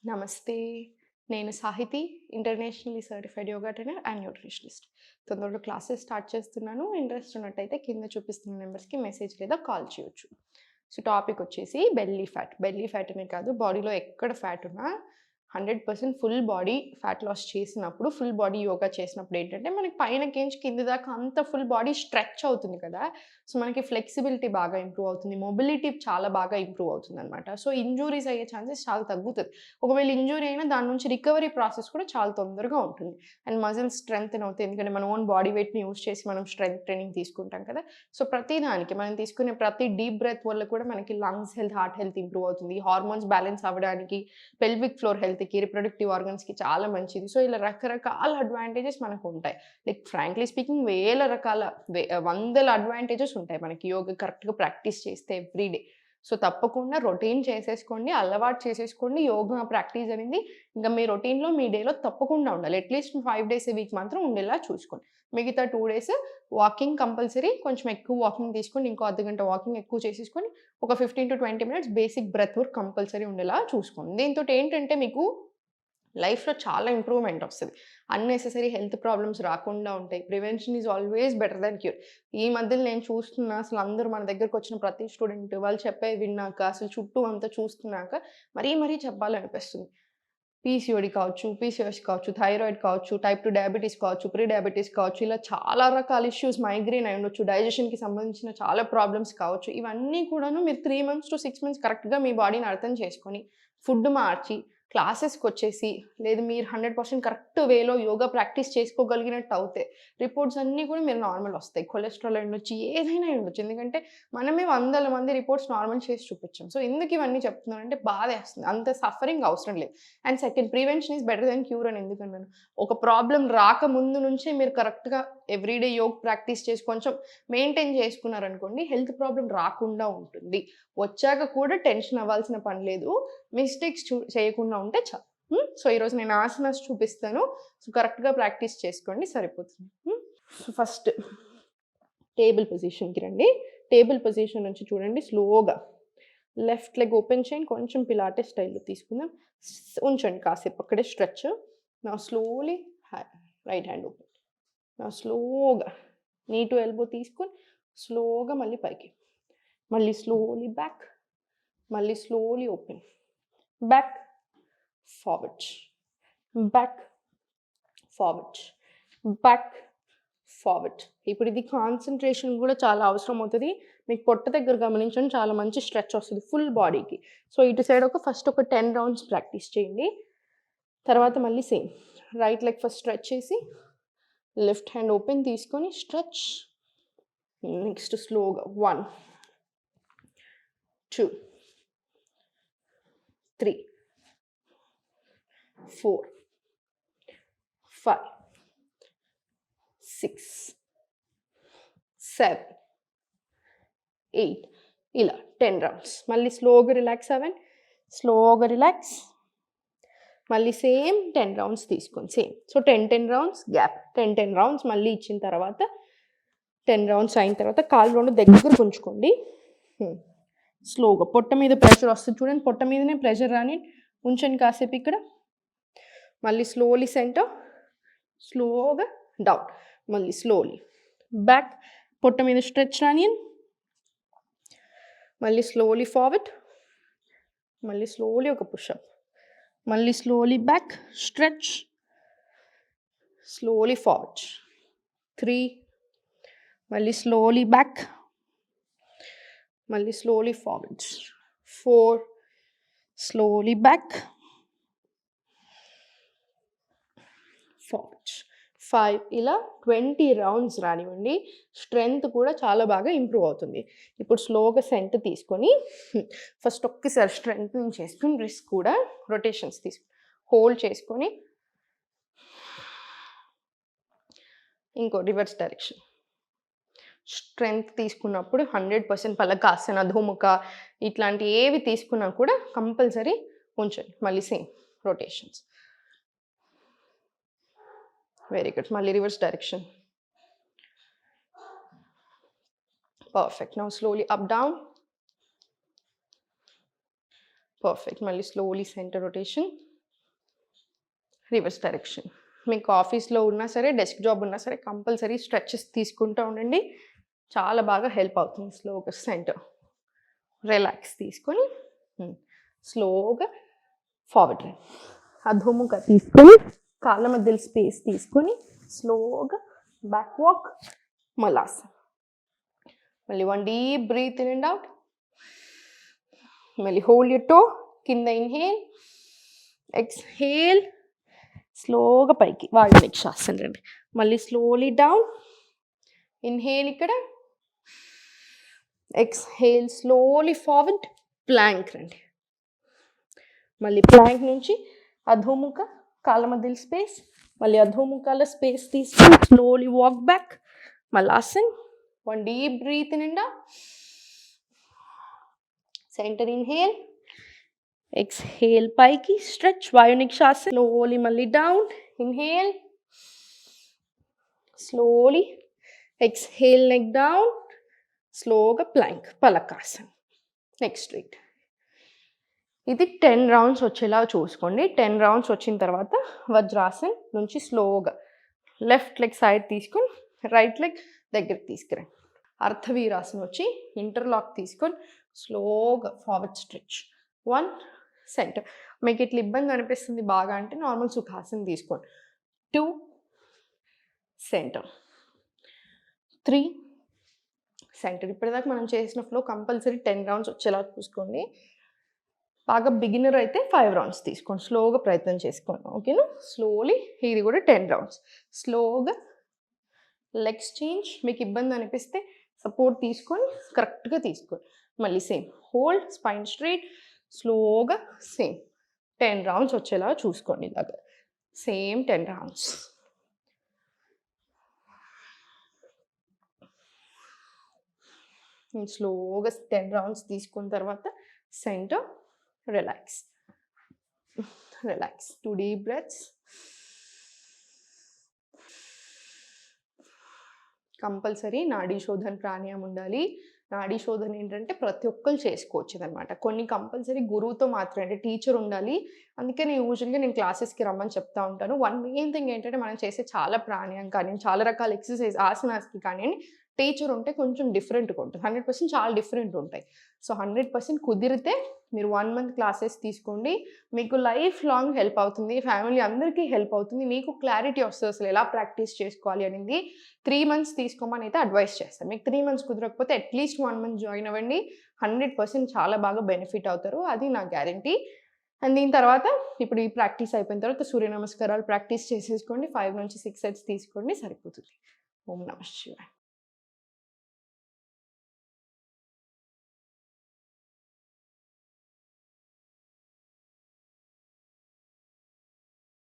నమస్తే. నేను Sahiti, internationally certified yoga trainer and nutritionist. తొందరలో క్లాసెస్ స్టార్ట్ చేస్తున్నాను. ఇంట్రెస్ట్ ఉన్నట్టయితే కింద చూపిస్తున్న నెంబర్స్‌కి మెసేజ్ లేదా కాల్ చేయొచ్చు. సో, టాపిక్ వచ్చేసి బెల్లీ ఫ్యాట్. బెల్లీ ఫ్యాట్ అనే కాదు, బాడీలో ఎక్కడ ఫ్యాట్ ఉన్నా 100% ఫుల్ బాడీ ఫ్యాట్ లాస్ చేసినప్పుడు, ఫుల్ బాడీ యోగా చేసినప్పుడు ఏంటంటే, మనకి పైనకేంచి కింది దాకా అంత ఫుల్ బాడీ స్ట్రెచ్ అవుతుంది కదా! సో, మనకి ఫ్లెక్సిబిలిటీ బాగా ఇంప్రూవ్ అవుతుంది. మొబిలిటీ చాలా బాగా ఇంప్రూవ్ అవుతుందనమాట. సో, ఇంజ్యూరీస్ అయ్యే ఛాన్సెస్ చాలా తగ్గుతది. ఒకవేళ ఇంజ్యూరీ అయినా దాని నుంచి రికవరీ ప్రాసెస్ కూడా చాలా తొందరగా ఉంటుంది. అండ్ మజిల్స్ స్ట్రెంథెన్ అవుతాయి. ఎందుకంటే మన ఓన్ బాడీ వెయిట్‌ని యూజ్ చేసి మనం స్ట్రెంత్ ట్రైనింగ్ తీసుకుంటాం కదా! సో, ప్రతి దానికి మనం తీసుకునే ప్రతి డీప్ బ్రెత్ వల్ల కూడా మనకి lungs health, heart health improve అవుతుంది. హార్మోన్స్ బ్యాలెన్స్ అవ్వడానికి, పెల్విక్ ఫ్లోర్ హెల్త్‌కి, రిప్రొడక్టివ్ ఆర్గన్స్‌కి చాలా మంచిది. సో, ఇలా రకరకాల అడ్వాంటేజెస్ మనకుంటాయి. లైక్ ఫ్రాంక్లీ స్పీకింగ్ వేల రకాల వందల అడ్వాంటేజెస్ ఉంటాయి మనకి యోగా కరెక్ట్‌గా ప్రాక్టీస్ చేస్తే ఎవ్రీ డే. సో, తప్పకుండా రొటీన్ చేసేసుకోండి. అలవాటు చేసేసుకోండి. యోగా ప్రాక్టీస్ అనేది ఇంక మీ రొటీన్‌లో, మీ డేలో తప్పకుండా ఉండాలి. అట్‌లీస్ట్ 5 డేస్ ఎ వీక్ మాత్రం ఉండేలా చూసుకోండి. మిగతా 2 డేస్ వాకింగ్ కంపల్సరీ. కొంచెం ఎక్కువ వాకింగ్ తీసుకోండి. ఇంకో అర్ధగంట వాకింగ్ ఎక్కువ చేసేసుకొని, ఒక 15-20 minutes basic breath work compulsory ఉండేలా చూసుకోండి. దీనితోటేంటంటే మీకు లైఫ్‌లో చాలా ఇంప్రూవ్‌మెంట్ ఒస్తది. అన్నెసెసరీ హెల్త్ ప్రాబ్లమ్స్ రాకుండా ఉంటాయి. Prevention is always better than cure. ఈ మధ్యలో నేను చూస్తున్నా అసలు అందరూ మన దగ్గరకొచ్చిన ప్రతి స్టూడెంట్ వాళ్ళు చెప్పేవి విన్నాక, అసలు చుట్టూ అంతా చూస్తున్నాక మరీ మరీ చెప్పాలనిపిస్తుంది. పీసీఓడీ కావచ్చు, పీసీఓఎస్ కావచ్చు, థైరాయిడ్ కావచ్చు, టైప్ 2 డయాబెటిస్ కావచ్చు, ప్రీ డయాబెటిస్ కావచ్చు, ఇలా చాలా రకాల ఇష్యూస్ మైగ్రేన్ అయ్యుండొచ్చు, డైజెషన్‌కి సంబంధించిన చాలా ప్రాబ్లమ్స్ కావచ్చు. ఇవన్నీ కూడాను మీరు 3 మంత్స్ టు 6 మంత్స్ కరెక్ట్‌గా మీ బాడీని అర్థం చేసుకొని, ఫుడ్ మార్చి, క్లాసెస్‌కొచ్చేసి, లేదు మీరు 100% కరెక్ట్ వేలో యోగా ప్రాక్టీస్ చేసుకోగలిగినట్టు అవుతే, రిపోర్ట్స్ అన్నీ కూడా మీరు నార్మల్ ఒస్తాయి. కొలెస్ట్రాల్ అయ్యుండొచ్చు, ఏదైనా అయ్యుండొచ్చు. ఎందుకంటే మనమే వందల మంది రిపోర్ట్స్ నార్మల్ చేసి చూపిచ్చాం. సో, ఎందుకు ఇవన్నీ చెప్తున్నానంటే బాధేస్తుంది. అంత సఫరింగ్ అవసరం లేదు. And second prevention is better than cure అని ఎందుకన్నాను. ఒక ప్రాబ్లమ్ రాకముందు నుంచే మీరు కరెక్ట్‌గా ఎవ్రీడే యోగ్ ప్రాక్టీస్ చేసి కొంచెం మెయింటైన్ చేసుకున్నారనుకోండి, హెల్త్ ప్రాబ్లమ్ రాకుండా ఉంటుంది. వచ్చాక కూడా టెన్షన్ అవ్వాల్సిన పని లేదు. మిస్టేక్స్ చేయకుండా ఉంటే చాలు. సో, ఈరోజు నేను ఆసనాస్ చూపిస్తాను. సో, కరెక్ట్‌గా ప్రాక్టీస్ చేసుకోండి సరిపోతుంది. సో, ఫస్ట్ టేబుల్ పొజిషన్‌కి రండి. టేబుల్ పొజిషన్ నుంచి చూడండి స్లోగా లెఫ్ట్ లెగ్ ఓపెన్ చేయండి. కొంచెం పిలాటెస్ స్టైల్‌లో తీసుకుందాం. ఉంచండి కాసేపు అక్కడే stretch. Now slowly right hand open. Now స్లోగా నీ టు ఎల్బో తీసుకొని స్లోగా మళ్ళీ పైకి. మళ్ళీ స్లోలీ బ్యాక్. మళ్ళీ slowly open. Back, forward. Back, forward. Back, forward. ఇప్పుడు ఇది కాన్సంట్రేషన్ గూడా చాలా అవసరం అవుతది. మీకు పొట్ట దగ్గర గమనించండి చాలా మంచి స్ట్రెచ్ వస్తది ఫుల్ బాడీకి. సో, ఇటు సైడ్ ఫస్ట్ ఒక 10 రౌండ్స్ ప్రాక్టీస్ చేయండి. తర్వాత మళ్ళీ same. Right leg first stretch చేసి, లెఫ్ట్ హ్యాండ్ ఓపెన్ తీసుకొని స్ట్రెచ్. నెక్స్ట్ స్లోగా 1, 2, 3, 4, 5, 6, 7, 8 ఇలా 10 రౌండ్స్. మళ్ళీ స్లోగా రిలాక్స్ అవ్వండి. స్లోగా రిలాక్స్. మళ్ళీ సేమ్ 10 రౌండ్స్ తీసుకోండి same. So, 10 rounds gap. 10 rounds మళ్ళీ ఇచ్చిన తర్వాత 10 రౌండ్స్ అయిన తర్వాత కాళ్ళు 2 దగ్గరకు ఉంచుకోండి. స్లోగా పొట్ట మీద ప్రెషర్ వస్తుంది చూడండి. పొట్ట మీదనే ప్రెషర్ రాని ఉంచండి కాసేపు ఇక్కడ. మళ్ళీ స్లోలీ సెంటర్. స్లోగా డౌన్. మళ్ళీ స్లోలీ బ్యాక్. పొట్ట మీద స్ట్రెచ్ రానియండి. మళ్ళీ స్లోలీ ఫార్వర్డ్. మళ్ళీ స్లోలీ ఒక పుషప్. మళ్ళీ slowly back stretch. Slowly forward. 3. మళ్ళీ స్లోలీ బ్యాక్. మళ్ళీ slowly forward. 4. Slowly back. Forward. 5 ఇలా 20 రౌండ్స్ రానివ్వండి. స్ట్రెంత్ కూడా చాలా బాగా ఇంప్రూవ్ అవుతుంది. ఇప్పుడు స్లోగా సెంటర్ తీసుకొని ఫస్ట్ ఒక్కసారి స్ట్రెంథెనింగ్ చేసుకొని రిస్ట్ కూడా రొటేషన్స్ తీసుకొని హోల్డ్ చేసుకొని ఇంకో రివర్స్ డైరెక్షన్. స్ట్రెంత్ తీసుకున్నప్పుడు 100% పలకాసన, అధోముఖ ఇట్లాంటి ఏవి తీసుకున్నా కూడా కంపల్సరీ ఉంచండి. మళ్ళీ సేమ్ రొటేషన్స్. Very good. మళ్ళీ reverse direction. Perfect. Now slowly up down. Perfect. మళ్ళీ slowly centre rotation. Reverse direction. మీకు ఆఫీస్లో ఉన్నా సరే, డెస్క్ జాబ్ ఉన్నా సరే కంపల్సరీ స్ట్రెచెస్ తీసుకుంటూ ఉండండి. చాలా బాగా హెల్ప్ అవుతుంది. స్లోగా సెంటర్ రిలాక్స్ తీసుకొని స్లోగా ఫార్వర్డ్ రైట్. అధోముఖ తీసుకొని కాళ్ళ మధ్యలో స్పేస్ తీసుకొని స్లోగా బ్యాక్ వాక్ మలాసన్. మళ్ళీ 1 deep breath in and out. మళ్ళీ హోల్డ్ యూర్ టో. కింద ఇన్హేల్, ఎక్స్హేల్, స్లోగా పైకి వాయు నిశ్వాసం రండి. మళ్ళీ స్లోలీ డౌన్. ఇన్హేల్ ఇక్కడ, ఎక్స్హేల్ స్లోలీ ఫార్వర్డ్, ప్లాంక్ రండి. మళ్ళీ ప్లాంక్ నుంచి అధోముఖ కాళ్ళ మధ్యలో స్పేస్, మళ్ళీ అధోముఖాల స్పేస్ తీసుకొని slowly walk back Malasana. 1 deep breath in and out. Centre inhale, exhale పైకి స్ట్రెచ్ వాయు నిశ్వాసం. స్లోలీ మళ్ళీ down. Inhale, slowly exhale neck down, స్లోగా ప్లాంక్ పలకాసన్. Next right. ఇది 10 రౌండ్స్ వచ్చేలా చూసుకోండి. 10 రౌండ్స్ వచ్చిన తర్వాత వజ్రాసన్ నుంచి స్లోగా లెఫ్ట్ లెగ్ సైడ్ తీసుకొని రైట్ లెగ్ దగ్గరికి తీసుకురండి. అర్ధవీరాసన్ వచ్చి ఇంటర్లాక్ తీసుకొని స్లోగా ఫార్వర్డ్ స్ట్రెచ్. 1 సెంటర్. మీకు ఇట్లా ఇబ్బంది అనిపిస్తుంది బాగా అంటే నార్మల్ సుఖాసన్ తీసుకోండి. 2 సెంటర్, 3 సెంటర్. ఇప్పటిదాకా మనం చేసిన ఫ్లో కంపల్సరీ 10 రౌండ్స్ వచ్చేలా చూసుకోండి. బాగా బిగినర్ అయితే 5 రౌండ్స్ తీసుకోండి. స్లోగా ప్రయత్నం చేసుకోండి. ఓకేనా? స్లోలీ ఇది కూడా 10 రౌండ్స్. స్లోగా లెగ్స్ చేంజ్. మీకు ఇబ్బంది అనిపిస్తే సపోర్ట్ తీసుకొని కరెక్ట్గా తీసుకోండి. మళ్ళీ సేమ్ హోల్డ్, స్పైన్ స్ట్రైట్, స్లోగా సేమ్ 10 రౌండ్స్ వచ్చేలా చూసుకోండి. ఇలాగా సేమ్ 10 రౌండ్స్. స్లోగా 10 రౌండ్స్ తీసుకున్న తర్వాత centre relax. Relax. 2 deep breaths. Compulsory నాడీ శోధన ప్రాణాయామం ఉండాలి. నాడీ శోధన ఏంటంటే ప్రతి ఒక్కరు చేసుకోవచ్చు అనమాట. కొన్ని కంపల్సరీ గురువుతో మాత్రమే, అంటే టీచర్ ఉండాలి. అందుకే నేను క్లాసెస్కి రమ్మని చెప్తా ఉంటాను. వన్ మెయిన్ థింగ్ ఏంటంటే మనం చేసే చాలా ప్రాణాయామం కానీ చాలా రకాల ఎక్సర్సైజ్ ఆసనాస్కి కానీ టీచర్ ఉంటే కొంచెం డిఫరెంట్గా ఉంటుంది. 100% చాలా డిఫరెంట్ ఉంటాయి. సో 100% కుదిరితే మీరు 1 మంత్ క్లాసెస్ తీసుకోండి. మీకు లైఫ్ లాంగ్ హెల్ప్ అవుతుంది. ఫ్యామిలీ అందరికీ హెల్ప్ అవుతుంది. మీకు క్లారిటీ వస్తుంది అసలు ఎలా ప్రాక్టీస్ చేసుకోవాలి అనేది. 3 మంత్స్ తీసుకోమని అయితే అడ్వైస్ చేస్తాను. మీకు 3 మంత్స్ కుదరకపోతే అట్లీస్ట్ 1 మంత్ జాయిన్ అవ్వండి. 100% చాలా బాగా బెనిఫిట్ అవుతారు. అది నా గ్యారంటీ. అండ్ దీని తర్వాత ఇప్పుడు ఈ ప్రాక్టీస్ అయిపోయిన తర్వాత సూర్య నమస్కారాలు ప్రాక్టీస్ చేసేసుకోండి. 5 నుంచి 6 సెట్స్ తీసుకోండి, సరిపోతుంది. ఓం నమః శివాయ.